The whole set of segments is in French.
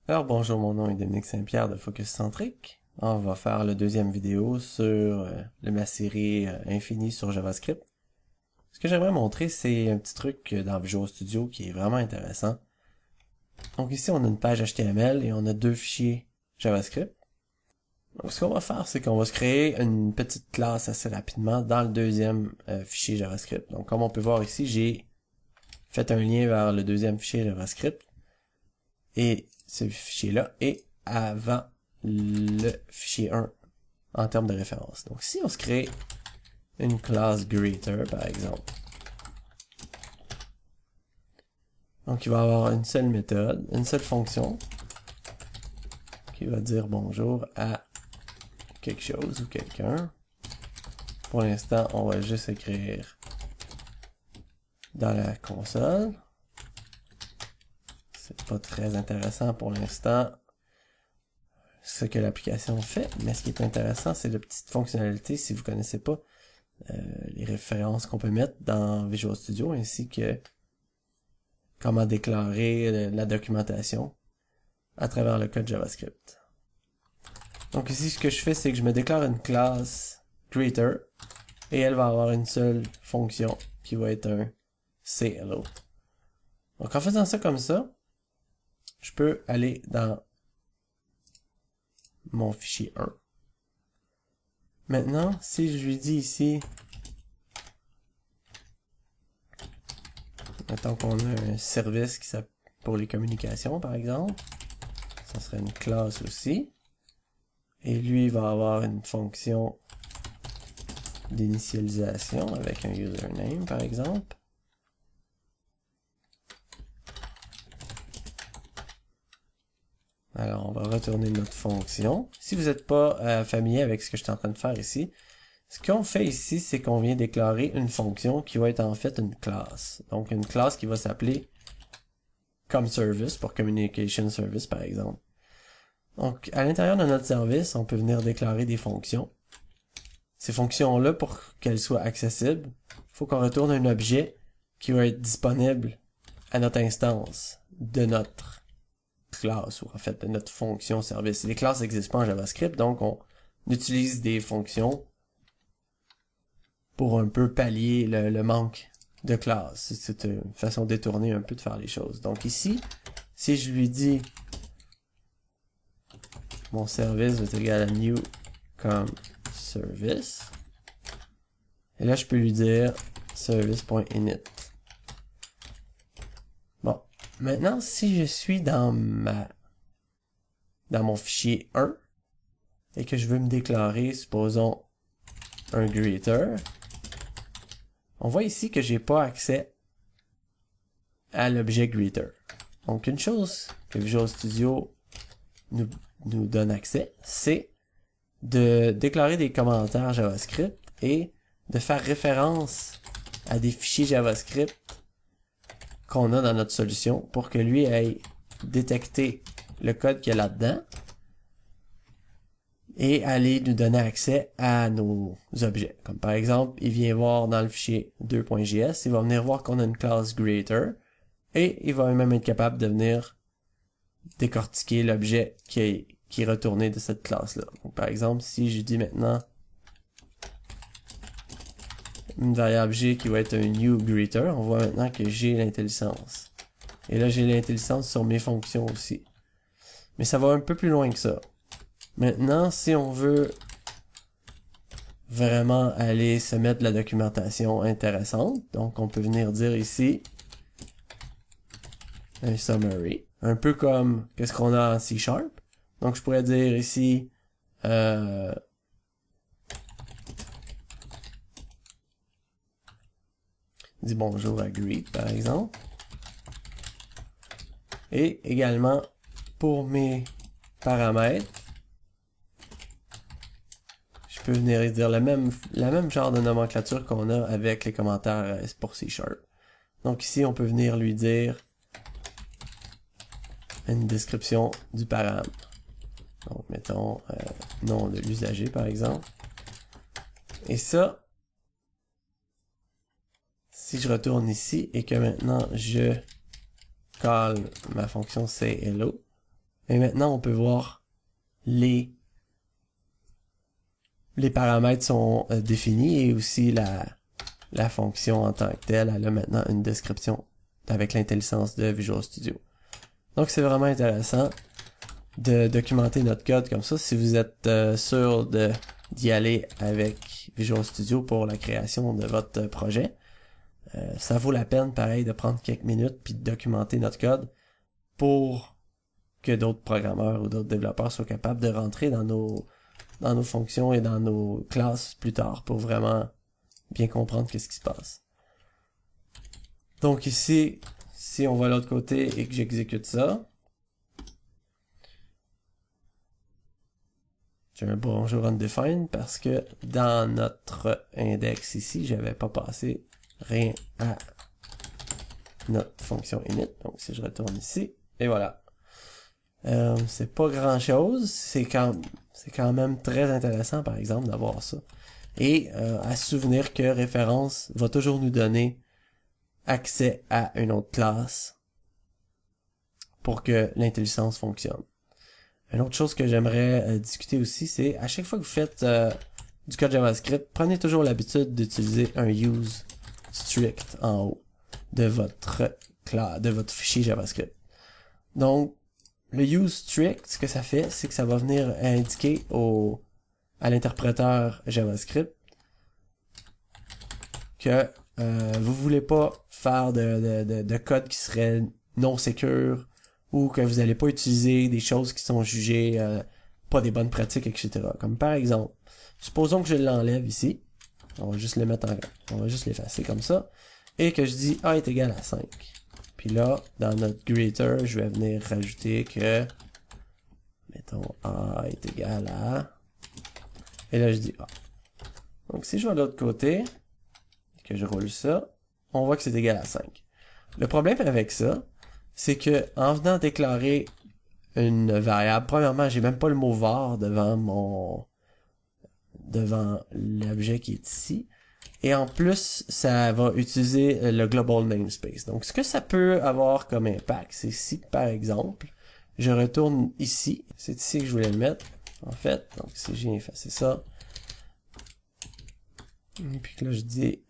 Alors bonjour, mon nom est Dominique Saint-Pierre de Focus Centric. On va faire la deuxième vidéo sur ma série Infini sur JavaScript. Ce que j'aimerais montrer, c'est un petit truc dans Visual Studio qui est vraiment intéressant. Donc ici, on a une page HTML et on a deux fichiers JavaScript. Donc ce qu'on va faire, c'est qu'on va se créer une petite classe assez rapidement dans le deuxième fichier JavaScript. Donc comme on peut voir ici, j'ai fait un lien vers le deuxième fichier JavaScript. Et ce fichier-là est avant le fichier 1 en termes de référence. Donc si on se crée une classe greeter par exemple, donc il va avoir une seule méthode, une seule fonction qui va dire bonjour à quelque chose ou quelqu'un. Pour l'instant, on va juste écrire dans la console. C'est pas très intéressant pour l'instant ce que l'application fait, mais ce qui est intéressant, c'est la petite fonctionnalité, si vous connaissez pas, les références qu'on peut mettre dans Visual Studio, ainsi que comment déclarer la documentation à travers le code JavaScript. Donc ici, ce que je fais, c'est que je me déclare une classe greeter, et elle va avoir une seule fonction, qui va être un sayHello. Donc en faisant ça comme ça, je peux aller dans mon fichier 1. Maintenant, si je lui dis ici, mettons qu'on a un service qui s'appelle pour les communications, par exemple, ça serait une classe aussi, et lui va avoir une fonction d'initialisation avec un username, par exemple. Alors, on va retourner notre fonction. Si vous n'êtes pas familier avec ce que je suis en train de faire ici, ce qu'on fait ici, c'est qu'on vient déclarer une fonction qui va être en fait une classe. Donc, une classe qui va s'appeler ComService pour Communication Service, par exemple. Donc, à l'intérieur de notre service, on peut venir déclarer des fonctions. Ces fonctions-là, pour qu'elles soient accessibles, il faut qu'on retourne un objet qui va être disponible à notre instance de notre classe, ou en fait de notre fonction service. Les classes n'existent pas en JavaScript, donc on utilise des fonctions pour un peu pallier le manque de classes. C'est une façon détournée un peu de faire les choses. Donc ici, si je lui dis mon service va être égal à new comme service, et là je peux lui dire service.init. Bon, maintenant si je suis dans mon fichier 1 et que je veux me déclarer, supposons, un greeter, on voit ici que j'ai pas accès à l'objet greeter. Donc une chose que Visual Studio nous donne accès, c'est de déclarer des commentaires JavaScript et de faire référence à des fichiers JavaScript qu'on a dans notre solution pour que lui aille détecter le code qu'il y a là-dedans et aller nous donner accès à nos objets. Comme par exemple, il vient voir dans le fichier 2.js, il va venir voir qu'on a une classe greeter et il va même être capable de venir décortiquer l'objet qui est retourné de cette classe-là. Donc, par exemple, si je dis maintenant une variable G qui va être un new greeter, on voit maintenant que j'ai l'intelligence. Et là, j'ai l'intelligence sur mes fonctions aussi. Mais ça va un peu plus loin que ça. Maintenant, si on veut vraiment aller se mettre de la documentation intéressante, donc on peut venir dire ici un summary, un peu comme qu'est-ce qu'on a en C#. Donc je pourrais dire ici dis bonjour à greet par exemple. Et également pour mes paramètres, je peux venir dire la même genre de nomenclature qu'on a avec les commentaires pour C#. Donc ici on peut venir lui dire une description du paramètre. Donc mettons nom de l'usager par exemple. Et ça, si je retourne ici et que maintenant je call ma fonction sayHello, Et maintenant, on peut voir les paramètres sont définis et aussi la fonction en tant que telle, elle a maintenant une description avec l'intelligence de Visual Studio. Donc c'est vraiment intéressant de documenter notre code comme ça si vous êtes sûr d'y aller avec Visual Studio pour la création de votre projet. Ça vaut la peine pareil de prendre quelques minutes puis de documenter notre code pour que d'autres programmeurs ou d'autres développeurs soient capables de rentrer dans nos fonctions et dans nos classes plus tard pour vraiment bien comprendre qu'est-ce qui se passe. Donc ici, si on va de l'autre côté et que j'exécute ça, j'ai un bonjour undefined parce que dans notre index ici, j'avais pas passé rien à notre fonction init. Donc si je retourne ici, et voilà. C'est pas grand chose, c'est quand même très intéressant par exemple d'avoir ça. Et à se souvenir que référence va toujours nous donner accès à une autre classe pour que l'intelligence fonctionne. Une autre chose que j'aimerais discuter aussi, c'est à chaque fois que vous faites du code JavaScript, prenez toujours l'habitude d'utiliser un use strict en haut de votre fichier JavaScript. Donc, le use strict, ce que ça fait, c'est que ça va venir indiquer à l'interpréteur JavaScript que vous voulez pas faire de code qui serait non secure ou que vous n'allez pas utiliser des choses qui sont jugées pas des bonnes pratiques, etc. Comme par exemple, supposons que je l'enlève ici, on va juste le mettre on va juste l'effacer comme ça, et que je dis A est égal à 5. Puis là, dans notre greeter, je vais venir rajouter que, mettons, A est égal à, et là je dis A. Donc si je vais de l'autre côté, et que je roule ça, on voit que c'est égal à 5. Le problème avec ça, c'est que en venant déclarer une variable, premièrement, j'ai même pas le mot var devant l'objet qui est ici. Et en plus, ça va utiliser le global namespace. Donc, ce que ça peut avoir comme impact, c'est si, par exemple, je retourne ici, c'est ici que je voulais le mettre, en fait. Donc, si j'ai effacé ça, et puis que là, je dis,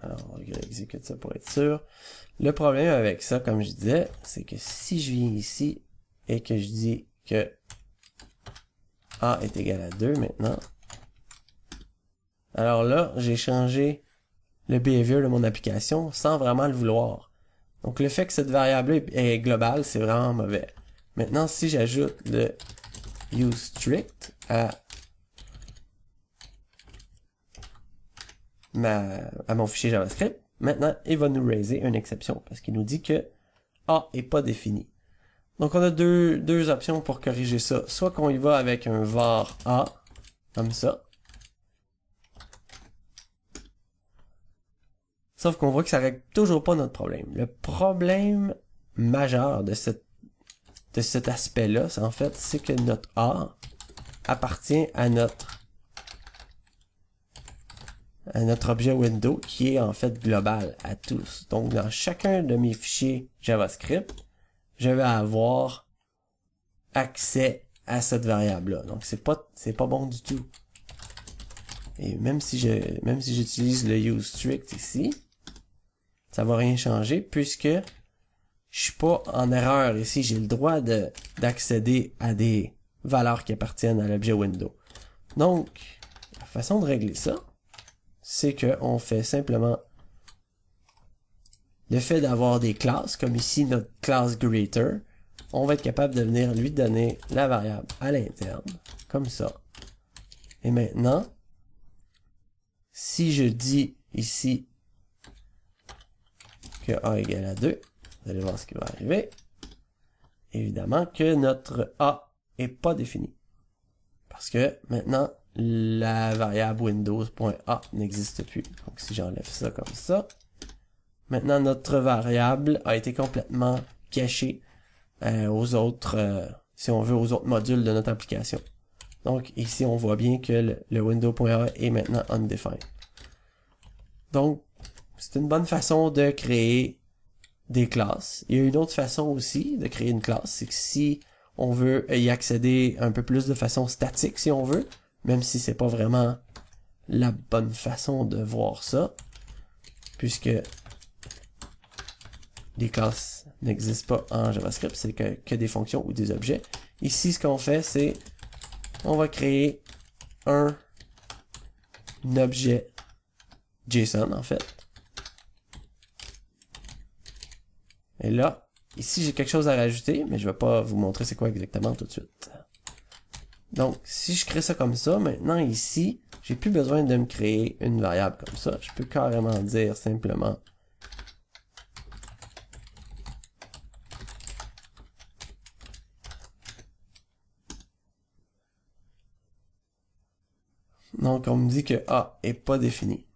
alors, on va exécuter ça pour être sûr. Le problème avec ça, comme je disais, c'est que si je viens ici et que je dis que A est égal à 2 maintenant, alors là, j'ai changé le behavior de mon application sans vraiment le vouloir. Donc le fait que cette variable est globale, c'est vraiment mauvais. Maintenant, si j'ajoute le useStrict à mon fichier JavaScript, maintenant, il va nous raiser une exception parce qu'il nous dit que A est pas défini. Donc on a deux options pour corriger ça. Soit qu'on y va avec un var A, comme ça. Sauf qu'on voit que ça règle toujours pas notre problème. Le problème majeur de cet aspect-là, en fait, c'est que notre A appartient à notre objet window qui est en fait global à tous. Donc dans chacun de mes fichiers JavaScript, je vais avoir accès à cette variable-là. Donc c'est pas bon du tout. Et même si j'utilise le useStrict ici, ça va rien changer puisque je suis pas en erreur ici. J'ai le droit d'accéder à des valeurs qui appartiennent à l'objet window. Donc, la façon de régler ça, c'est que on fait simplement le fait d'avoir des classes, comme ici notre classe greater, on va être capable de venir lui donner la variable à l'interne, comme ça. Et maintenant, si je dis ici que A égale à 2, vous allez voir ce qui va arriver. Évidemment que notre A est pas défini. Parce que maintenant, la variable windows.a n'existe plus. Donc si j'enlève ça comme ça, maintenant notre variable a été complètement cachée aux autres, si on veut, aux autres modules de notre application. Donc ici on voit bien que le window.a est maintenant undefined. Donc c'est une bonne façon de créer des classes. Il y a une autre façon aussi de créer une classe, c'est que si on veut y accéder un peu plus de façon statique, si on veut, même si c'est pas vraiment la bonne façon de voir ça, puisque les classes n'existent pas en JavaScript, c'est que des fonctions ou des objets. Ici, ce qu'on fait, c'est on va créer un objet JSON, en fait. Et là, ici, j'ai quelque chose à rajouter, mais je vais pas vous montrer c'est quoi exactement tout de suite. Donc, si je crée ça comme ça, maintenant ici, j'ai plus besoin de me créer une variable comme ça. Je peux carrément dire simplement donc, on me dit que A est pas défini.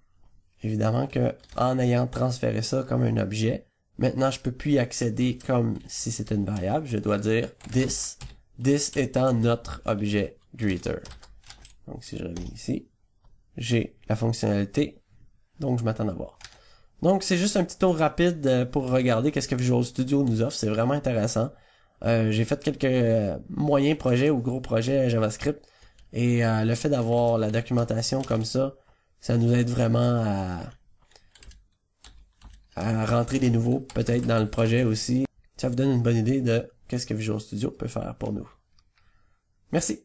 Évidemment que en ayant transféré ça comme un objet, maintenant je peux plus y accéder comme si c'était une variable. Je dois dire this, this étant notre objet greeter. Donc si je reviens ici, j'ai la fonctionnalité, donc je m'attends à voir. Donc c'est juste un petit tour rapide pour regarder qu'est-ce que Visual Studio nous offre. C'est vraiment intéressant. J'ai fait quelques moyens projets ou gros projets JavaScript. Et le fait d'avoir la documentation comme ça nous aide vraiment à rentrer des nouveaux peut-être dans le projet aussi. Ça vous donne une bonne idée de qu'est-ce que Visual Studio peut faire pour nous. Merci.